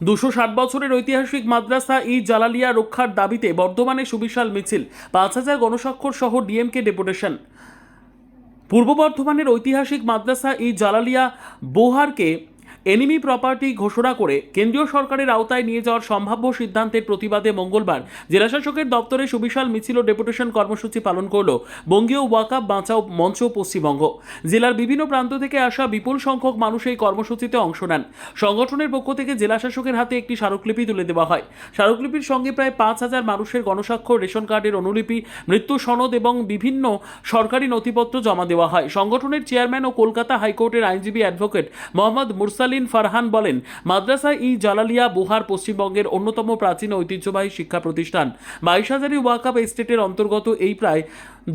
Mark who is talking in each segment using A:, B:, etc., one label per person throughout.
A: 260 বছরের ঐতিহাসিক মাদ্রাসা ই জালালিয়া রক্ষার দাবিতে বর্ধমানে সুবিশাল মিছিল, 5,000 গণস্বাক্ষর সহ ডিএমকে ডেপুটেশন। পূর্ব বর্ধমানের ঐতিহাসিক মাদ্রাসা ই জালালিয়া বোহারকে এনিমি প্রপার্টি ঘোষণা করে কেন্দ্রীয় সরকারের আওতায় নিয়ে যাওয়ার সম্ভাব্য সিদ্ধান্তের প্রতিবাদে মঙ্গলবার জেলাশাসকের দপ্তরে সুবিশাল মিছিল ও ডেপুটেশন কর্মসূচি পালন করল বঙ্গীয় ওয়াকাফ বাঁচাও মঞ্চ পশ্চিমবঙ্গ। জেলার বিভিন্ন প্রান্ত থেকে আসা বিপুল সংখ্যক মানুষ এই কর্মসূচিতে অংশ নেন। সংগঠনের পক্ষ থেকে জেলাশাসকের হাতে একটি স্মারকলিপি তুলে দেওয়া হয়। স্মারকলিপির সঙ্গে প্রায় 5,000 মানুষের গণস্বাক্ষর, রেশন কার্ডের অনুলিপি, মৃত্যু সনদ এবং বিভিন্ন সরকারি নথিপত্র জমা দেওয়া হয়। সংগঠনের চেয়ারম্যান ও কলকাতা হাইকোর্টের আইনজীবী অ্যাডভোকেট মোহাম্মদ মুরসালিন ফারহান বলেন, মাদ্রাসা ই জালালিয়া বোহার পশ্চিমবঙ্গের অন্যতম প্রাচীন ঐতিহ্যবাহী শিক্ষা প্রতিষ্ঠান। 22,000 ওয়াকাফ এস্টেটের অন্তর্গত এই প্রায়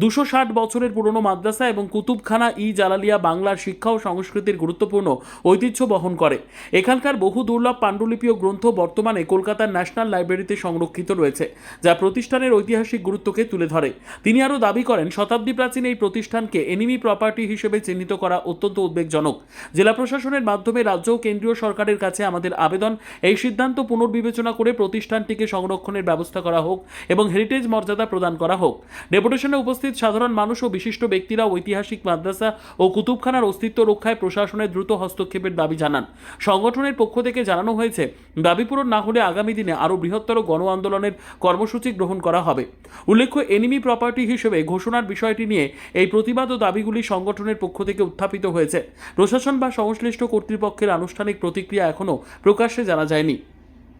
A: 260 বছরের পুরনো মাদ্রাসা এবং কুতুবখানা ই জালালিয়া বাংলার শিক্ষা ও সংস্কৃতির গুরুত্বপূর্ণ ঐতিহ্য বহন করে। এখানকার বহু দুর্লভ পাণ্ডুলিপি ও গ্রন্থ বর্তমানে কলকাতার ন্যাশনাল লাইব্রেরিতে সংরক্ষিত রয়েছে, যা প্রতিষ্ঠানের ঐতিহাসিক গুরুত্বকে তুলে ধরে। তিনি আরও দাবি করেন, শতাব্দী প্রাচীন এই প্রতিষ্ঠানকে এনিমি প্রপার্টি হিসেবে চিহ্নিত করা অত্যন্ত উদ্বেগজনক। জেলা প্রশাসনের মাধ্যমে রাজ্য ও কেন্দ্রীয় সরকারের কাছে আমাদের আবেদন, এই সিদ্ধান্ত পুনর্বিবেচনা করে প্রতিষ্ঠানটিকে সংরক্ষণের ব্যবস্থা করা হোক এবং হেরিটেজ মর্যাদা প্রদান করা হোক। ডেপুটেশনে উপস্থিত সাধারণ মানুষ ও বিশিষ্ট ব্যক্তিরা ঐতিহাসিক মাদ্রাসা ও কুতুবখানার অস্তিত্ব রক্ষায় প্রশাসনের দ্রুত হস্তক্ষেপের দাবি জানান। সংগঠনের পক্ষ থেকে জানানো হয়েছে, দাবি পূরণ না হলে আগামী দিনে আরও বৃহত্তর গণ আন্দোলনের কর্মসূচি গ্রহণ করা হবে। উল্লেখ্য, এনিমি প্রপার্টি হিসেবে ঘোষণার বিষয়টি নিয়ে এই প্রতিবাদ ও দাবিগুলি সংগঠনের পক্ষ থেকে উত্থাপিত হয়েছে। প্রশাসন বা সংশ্লিষ্ট কর্তৃপক্ষের আনুষ্ঠানিক প্রতিক্রিয়া এখনও প্রকাশ্যে জানা যায়নি।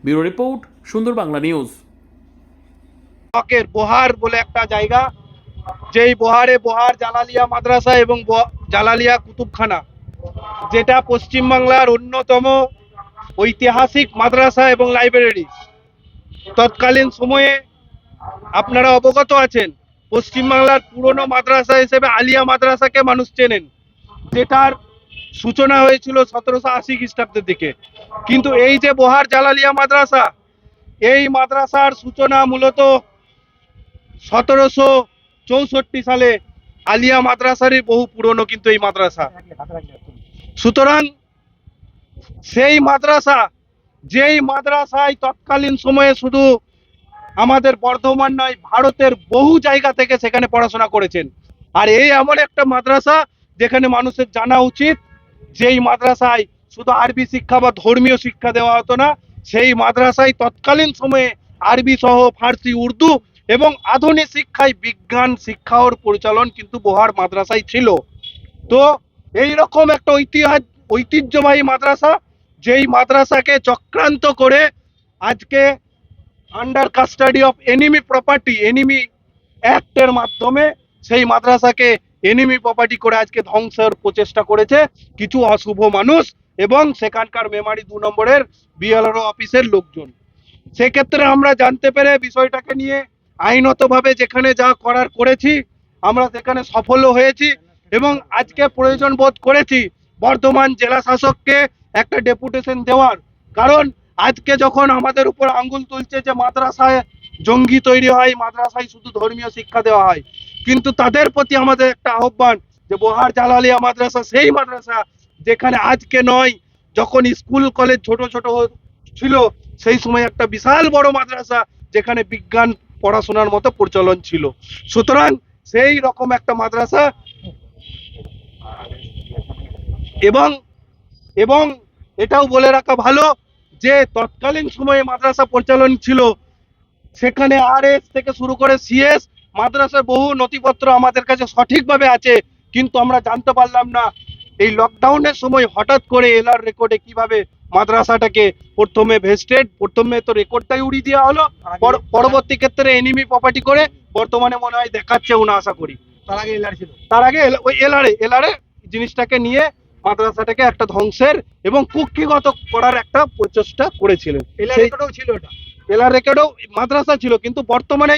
A: ব্যুরো রিপোর্ট, সুন্দর বাংলা নিউজ।
B: বোহার বলে একটা জায়গা, যেই বোহার জালালিয়া মাদ্রাসা এবং জালালিয়া কুতুবখানা, যেটা পশ্চিমবাংলার অন্যতম ঐতিহাসিক মাদ্রাসা এবং লাইব্রেরি। তৎকালীন সময়ে আপনারা অবগত আছেন, পশ্চিমবাংলার পুরনো মাদ্রাসা হিসেবে আলিয়া মাদ্রাসাকে মানুষ চেনেন, যেটার সূচনা হয়েছিল 1780 খ্রিস্টাব্দের দিকে। কিন্তু এই যে বোহার জালালিয়া মাদ্রাসা, এই মাদ্রাসার সূচনা মূলত 1764 সালে। আলিয়া মাদ্রাসারই বহু পুরনো কিন্তু এই মাদ্রাসা। সুতরাং সেই মাদ্রাসা, যেই মাদ্রাসায় তৎকালীন সময়ে শুধু আমাদের বর্ধমান নয়, ভারতের বহু জায়গা থেকে সেখানে পড়াশোনা করেছেন। আর এই এমন একটা মাদ্রাসা যেখানে মানুষের জানা উচিত, যেই মাদ্রাসায় শুধু আরবি শিক্ষা বা ধর্মীয় শিক্ষা দেওয়া হতো না, সেই মাদ্রাসায় তৎকালীন সময়ে আরবি সহ ফার্সি, উর্দু এবং আধুনিক শিক্ষায় বিজ্ঞান শিক্ষার পরিচালন কিন্তু বোহার মাদ্রাসায় ছিল। তো এই রকম একটা ঐতিহ্যবাহী মাদ্রাসা, যেই মাদ্রাসাকে চক্রান্ত করে আজকে under custody of enemy property, enemy অ্যাক্টের মাধ্যমে সেই মাদ্রাসাকে এনিমি প্রপার্টি করে আজকে ধ্বংসের প্রচেষ্টা করেছে কিছু অশুভ মানুষ এবং সেখানকার মেমারি 2 নম্বরের বিএলআরও অফিসের লোকজন। সেক্ষেত্রে আমরা জানতে পেরে বিষয়টাকে নিয়ে আইনতভাবে যেখানে যা করার করেছি, আমরা সেখানে সফলও হয়েছি এবং আজকে প্রয়োজন বোধ করেছি বর্ধমান জেলা শাসককে একটা ডেপুটেশন দেওয়ার। কারণ আজকে যখন আমাদের উপর আঙ্গুল তুলছে যে মাদ্রাসায় জঙ্গি তৈরি হয়, মাদ্রাসায় শুধু ধর্মীয় শিক্ষা দেওয়া হয়, কিন্তু তাদের প্রতি আমাদের একটা আহ্বান যে বোহার জালালিয়া মাদ্রাসা সেই মাদ্রাসা যেখানে আজকে নয়, যখন স্কুল কলেজ ছোট ছোট ছিল সেই সময় একটা বিশাল বড় মাদ্রাসা যেখানে বিজ্ঞান পড়াশোনার মতো প্রচলন ছিল। সুতরাং সেই রকম একটা মাদ্রাসা এবং এবং এটাও বলে রাখা ভালো যে তৎকালীন সময়ে মাদ্রাসা পরিচালন ছিল, সেখানে আরএস থেকে শুরু করে সিএস মাদ্রাসার বহু নথিপত্র আমাদের কাছে সঠিকভাবে আছে, কিন্তু আমরা জানতে পারলাম না এই লকডাউনের সময় হঠাৎ করে এলআর রেকর্ডে কিভাবে মাদ্রাসাটাকে প্রথমে তো রেকর্ডটাই উড়িয়ে দেওয়া হলো, পরবর্তী ক্ষেত্রে এনিমি প্রপার্টি করে বর্তমানে মনে হয় দেখাচ্ছেও না, আশা করি। তার আগে ওই এলআরে জিনিসটাকে নিয়ে মাদ্রাসাটাকে একটা ধ্বংসের এবং কুক্ষিগত করার একটা প্রচেষ্টা করেছিলেন। এলআর রেকর্ডও মাদ্রাসা ছিল, কিন্তু বর্তমানে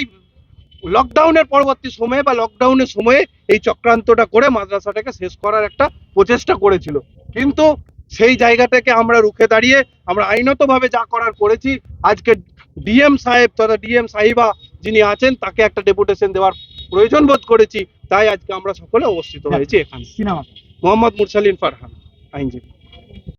B: লকডাউনের পরবর্তী সময়ে বা লকডাউনের সময়ে এই চক্রান্তটা করে মাদ্রাসাটাকে শেষ করার একটা প্রচেষ্টা করেছিল। কিন্তু সেই জায়গাটাকে আমরা রুখে দাঁড়িয়ে আমরা আইনতভাবে যা করার করেছি। আজকে ডিএম সাহেব তথা ডিএম সাহিবা যিনি আছেন, তাকে একটা ডেপুটেশন দেওয়ার প্রয়োজন বোধ করেছি, তাই আজকে আমরা সকলে অবস্থিত হয়েছি এখানে। মোহাম্মদ মুরসালিন ফারহান, আইনজীবী।